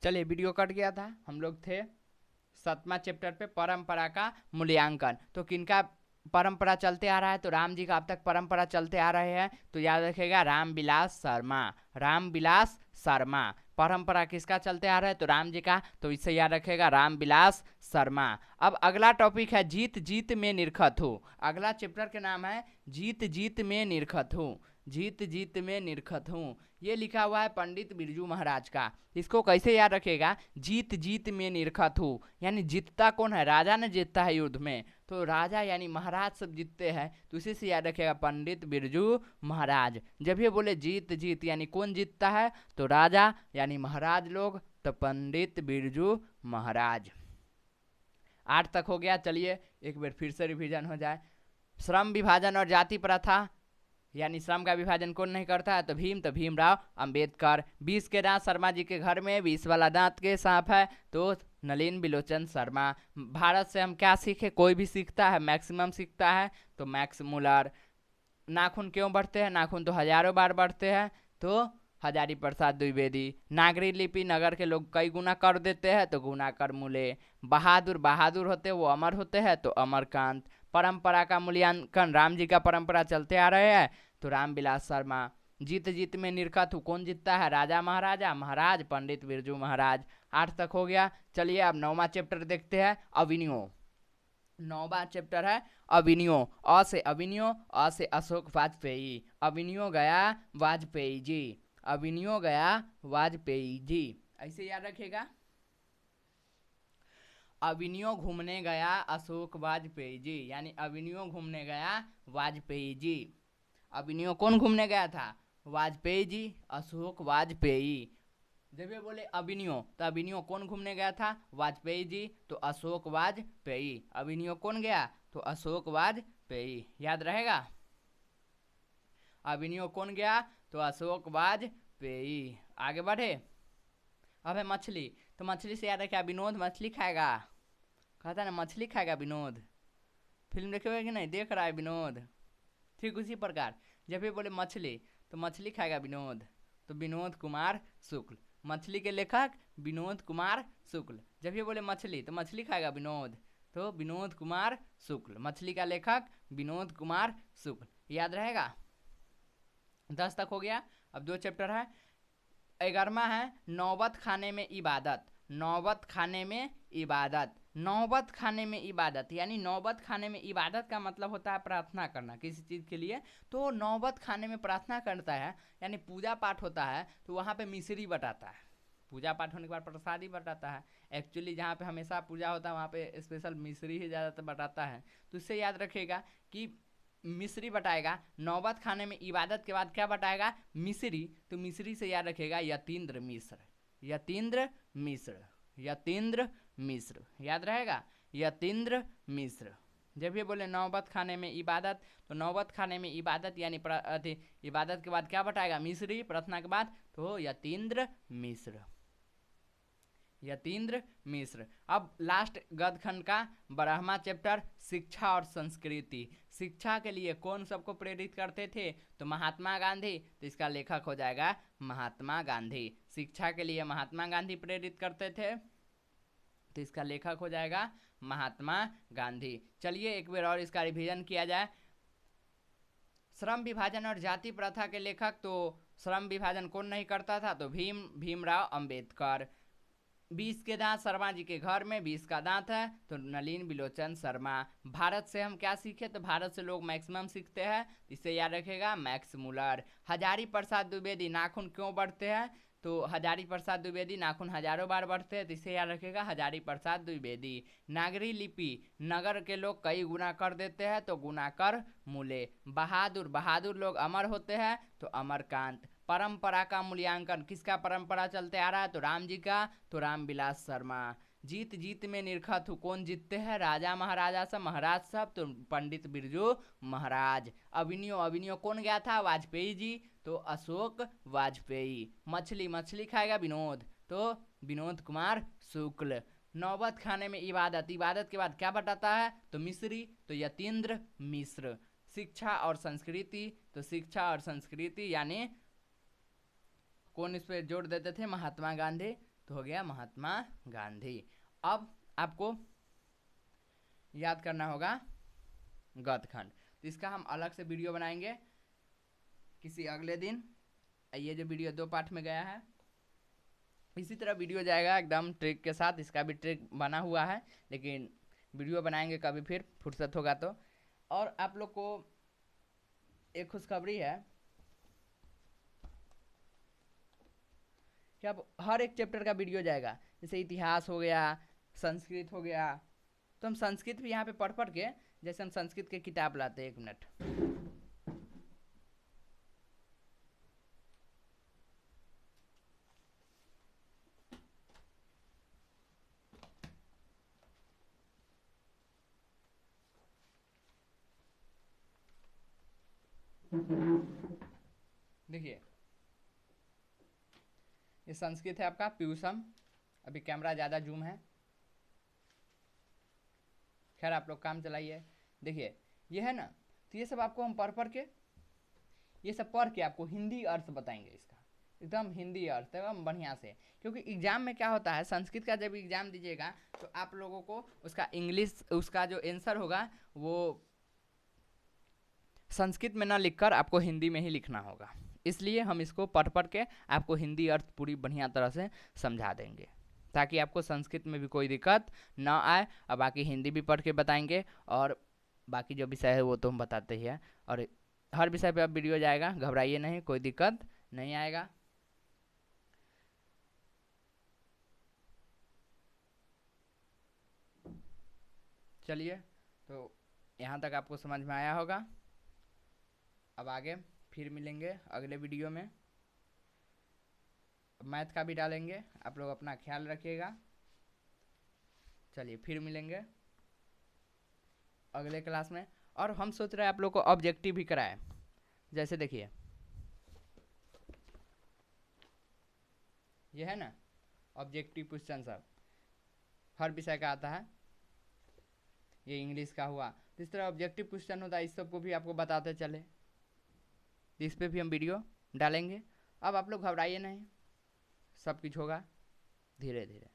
चलिए, video cut गया था। हम लोग थे 7वां चैप्टर पे, परंपरा का मूल्यांकन। तो किनका परंपरा चलते आ रहा है? तो राम जी का अब तक परंपरा चलते आ रहे हैं, तो याद रखेगा रामविलास शर्मा। रामविलास शर्मा परंपरा किसका चलते आ रहा है? तो राम जी का, तो इससे याद रखेगा रामविलास शर्मा। अब अगला टॉपिक है जीत जीत में निरखत हो। अगला चैप्टर के नाम है जीत जीत में निरखत हूँ। जीत जीत में निरखत हूँ, ये लिखा हुआ है पंडित बिरजू महाराज का। इसको कैसे याद रखेगा? जीत जीत में निरखत हूँ, यानी जीतता कौन है? राजा ने जीतता है युद्ध में, तो राजा यानी महाराज सब जीतते हैं, तो उसी से याद रखेगा पंडित बिरजू महाराज। जब ये बोले जीत जीत यानी कौन जीतता है? तो राजा यानी महाराज लोग, तो पंडित बिरजू महाराज। 8 तक हो गया। चलिए एक बार फिर से रिवीजन हो जाए। श्रम विभाजन और जाति प्रथा, यानी श्रम का विभाजन कौन नहीं करता है? तो भीमराव अंबेडकर। 20 के दांत शर्मा जी के घर में 20 वाला दांत के सांप है, तो नलिन बिलोचन शर्मा। भारत से हम क्या सीखे? कोई भी सीखता है, मैक्सिमम सीखता है, तो मैक्स मुलर। नाखून क्यों बढ़ते हैं? नाखून तो हजारों बार बढ़ते हैं, तो हजारी प्रसाद द्विवेदी। नागरी लिपि नगर के लोग कई गुना कर देते हैं, तो गुना कर मूले। बहादुर बहादुर होते वो अमर होते हैं, तो अमरकांत। परंपरा का मूल्यांकन, राम जी का परंपरा चलते आ रहे हैं, तो रामविलास शर्मा। जीत जीत में निरखत हूँ, कौन जीतता है? राजा महाराजा, महाराज पंडित बिरजू महाराज। 8 तक हो गया। चलिए अब 9वां चैप्टर देखते हैं, अविनियो। 9वां चैप्टर है अविनियो। अ से अविनियो, अ से अशोक वाजपेयी। अविनियो गया वाजपेयी जी। अविनियो गया वाजपेयी जी, ऐसे याद रखेगा। अविनियो घूमने गया अशोक वाजपेयी जी, यानी अविनियो घूमने गया वाजपेयी जी। अविनियो कौन घूमने गया था? वाजपेयी जी, अशोक वाजपेयी। जब ये बोले अविनियो, तो अविनियो कौन घूमने गया था? वाजपेयी जी, तो अशोक वाजपेयी। अविनियो कौन गया? तो अशोक वाजपेयी, याद रहेगा। अविनियो कौन गया? तो अशोक वाजपेयी। आगे बढ़े। अब है मछली, तो मछली से याद रखे विनोद मछली खाएगा। कहता ना मछली खाएगा विनोद। फिल्म देखे हुए कि नहीं? देख रहा है विनोद। ठीक उसी प्रकार जब ये बोले मछली, तो मछली खाएगा विनोद, तो विनोद कुमार शुक्ल। मछली के लेखक विनोद कुमार शुक्ल। जब ये बोले मछली, तो मछली खाएगा विनोद, तो विनोद कुमार शुक्ल। मछली का लेखक विनोद कुमार शुक्ल, याद रहेगा। 10 तक हो गया। अब 2 चैप्टर है। 11वां है नौबत खाने में इबादत। नौबत खाने में इबादत। नौबत खाने में इबादत यानी नौबत खाने में इबादत का मतलब होता है प्रार्थना करना किसी चीज़ के लिए। तो नौबत खाने में प्रार्थना करता है, यानी पूजा पाठ होता है, तो वहाँ पे मिश्री बटाता है। पूजा पाठ होने के बाद प्रसाद ही बटाता है। एक्चुअली जहाँ पे हमेशा पूजा होता है वहाँ पे स्पेशल मिश्री ही ज़्यादातर बटाता है। तो इससे याद रखिएगा कि मिश्री बटाएगा। नौबत खाने में इबादत के बाद क्या बटाएगा? मिश्री। तो मिश्री से याद रखेगा यतीन्द्र मिश्र। यतीन्द्र मिश्र, यतीन्द्र मिश्र, याद रहेगा। यतीन्द्र मिश्र। जब ये बोले नौबत खाने में इबादत, तो नौबत खाने में इबादत यानी इबादत के बाद क्या बटाएगा? मिश्री, प्रार्थना के बाद, तो यतीन्द्र मिश्र। यतीन्द्र मिश्र। अब लास्ट गदखंड का 12वां चैप्टर, शिक्षा और संस्कृति। शिक्षा के लिए कौन सबको प्रेरित करते थे? तो महात्मा गांधी। तो इसका लेखक हो जाएगा महात्मा गांधी। शिक्षा के लिए महात्मा गांधी प्रेरित करते थे, तो इसका लेखक हो जाएगा महात्मा गांधी। चलिए एक बार और इसका रिवीजन किया जाए। श्रम विभाजन और जाति प्रथा के लेखक, तो श्रम विभाजन कौन नहीं करता था? तो भीमराव अंबेडकर। 20 के दांत शर्मा जी के घर में 20 का दांत है, तो नलिन बिलोचन शर्मा। भारत से हम क्या सीखे? तो भारत से लोग मैक्सिमम सीखते हैं, इसे याद रखेगा मैक्स मुलर। हजारी प्रसाद द्विवेदी, नाखून क्यों बढ़ते हैं? तो हजारी प्रसाद द्विवेदी नाखून हजारों बार बढ़ते हैं, तो इसे याद रखेगा हजारी प्रसाद द्विवेदी। नागरी लिपि नगर के लोग कई गुना कर देते हैं, तो गुना कर मूले। बहादुर बहादुर लोग अमर होते हैं, तो अमरकांत। परंपरा का मूल्यांकन, किसका परंपरा चलते आ रहा है? तो राम जी का, तो रामविलास शर्मा। जीत जीत में निरखत हूँ, कौन जीतते हैं? राजा महाराजा सब, महाराज सब, तो पंडित बिरजू महाराज। अविनियो अविनियो कौन गया था? वाजपेयी जी, तो अशोक वाजपेयी। मछली मछली खाएगा विनोद, तो विनोद कुमार शुक्ल। नौबत खाने में इबादत, इबादत के बाद क्या बताता है? तो मिश्री, तो यतीन्द्र मिश्र। शिक्षा और संस्कृति, तो शिक्षा और संस्कृति यानी कौन इस पर जोर देते थे? महात्मा गांधी, तो हो गया महात्मा गांधी। अब आपको याद करना होगा गतखंड, तो इसका हम अलग से वीडियो बनाएंगे किसी अगले दिन। ये जो वीडियो 2 पार्ट में गया है, इसी तरह वीडियो जाएगा एकदम ट्रिक के साथ। इसका भी ट्रिक बना हुआ है, लेकिन वीडियो बनाएंगे कभी फिर फुर्सत होगा तो। और आप लोग को एक खुशखबरी है कि अब हर एक चैप्टर का वीडियो जाएगा। जैसे इतिहास हो गया, संस्कृत हो गया, तो हम संस्कृत भी यहाँ पे पढ़ पढ़ के, जैसे हम संस्कृत की किताब लाते हैं, 1 मिनट, देखिए ये संस्कृत है आपका पीयूषम। अभी कैमरा ज़्यादा जूम है, खैर आप लोग काम चलाइए। देखिए ये है ना, तो ये सब आपको हम पढ़ पढ़ के, ये सब पढ़ के आपको हिंदी अर्थ बताएंगे इसका, एकदम हिंदी अर्थ एकदम बढ़िया से। क्योंकि एग्जाम में क्या होता है, संस्कृत का जब एग्जाम दीजिएगा तो आप लोगों को उसका इंग्लिश, उसका जो आंसर होगा वो संस्कृत में ना लिखकर आपको हिंदी में ही लिखना होगा। इसलिए हम इसको पढ़ पढ़ के आपको हिंदी अर्थ पूरी बढ़िया तरह से समझा देंगे, ताकि आपको संस्कृत में भी कोई दिक्कत ना आए। और बाकी हिंदी भी पढ़ के बताएंगे, और बाकी जो विषय है वो तो हम बताते ही हैं। और हर विषय पे अब वीडियो जाएगा, घबराइए नहीं, कोई दिक्कत नहीं आएगा। चलिए, तो यहाँ तक आपको समझ में आया होगा। अब आगे फिर मिलेंगे अगले वीडियो में, मैथ का भी डालेंगे। आप लोग अपना ख्याल रखिएगा। चलिए फिर मिलेंगे अगले क्लास में। और हम सोच रहे हैं आप लोग को ऑब्जेक्टिव भी कराएं। जैसे देखिए ये है ना ऑब्जेक्टिव क्वेश्चन, सब हर विषय का आता है। ये इंग्लिश का हुआ, तो इस तरह ऑब्जेक्टिव क्वेश्चन होता है, इस सब को भी आपको बताते चले। इस पे भी हम वीडियो डालेंगे। अब आप लोग घबराइए नहीं, सब कुछ होगा धीरे धीरे।